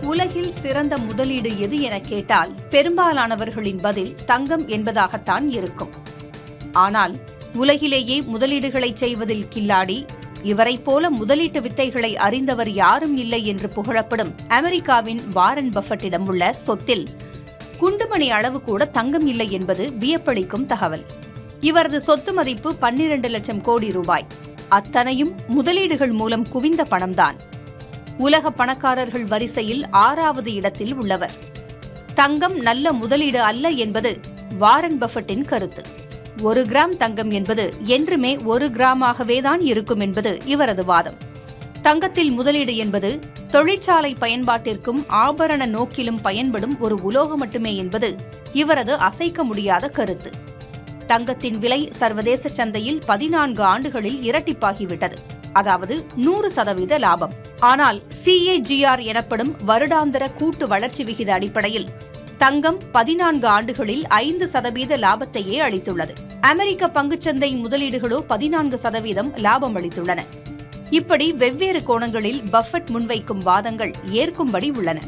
உலகில் சிறந்த முதலீடு எது என கேட்டால் பெரும்பாலானவர்களின் பதில் தங்கம் என்பதாகத்தான் இருக்கும். ஆனால் உலகிலேயே முதலீடுகளை செய்வதில் கில்லாடி, இவரைப் போல முதலீட்டு வித்தைகளை அறிந்தவர் யாரும் இல்லை என்று புகழப்படும் அமெரிக்காவின் வாரன் பஃபட்டிடம் உள்ள சொத்தில் குண்டுமணி அளவு கூட தங்கம் இல்லை என்பது வியப்பளிக்கும் தகவல். இவரது சொத்து மதிப்பு 12 லட்சம் கோடி ரூபாய். அத்தனையும் முதலீடுகள் மூலம் குவிந்த பணம்தான். உலக பணக்காரர்கள் வரிசையில் 6வது இடத்தில் உள்ளவர். தங்கம் நல்ல முதலீடு அல்ல என்பது வாரன் பஃபட்டின் கருத்து. 1 கிராம் தங்கம் என்பது என்றுமே 1 கிராமாகவேதான் இருக்கும் என்பது இவரது வாதம். தங்கத்தில் முதலீடு என்பது தொழிற்சாலை பயன்பாட்டிற்கும் ஆபரண நோக்கிலும் பயன்படும் ஒரு உலோகம் மட்டுமே என்பது இவரது அசைக்க முடியாத கருத்து. தங்கத்தின் விலை சர்வதேச சந்தையில் 14 ஆண்டுகளில் இரட்டிப்பாகிவிட்டது. அதாவது 100% லாபம். ஆனால் CAGR எனப்படும் வருடாந்திர கூட்டு வளர்ச்சி விகித அடிப்படையில் தங்கம் 14 ஆண்டுகளில் 5% லாபத்தையே அளித்துள்ளது. அமெரிக்க பங்குச்சந்தை முதலீடுகளோ 14% லாபம் அளித்துள்ளன. இப்படி வெவ்வேறு கோணங்களில் பஃபட் முன்வைக்கும் வாதங்கள் ஏற்கும்படி உள்ளன.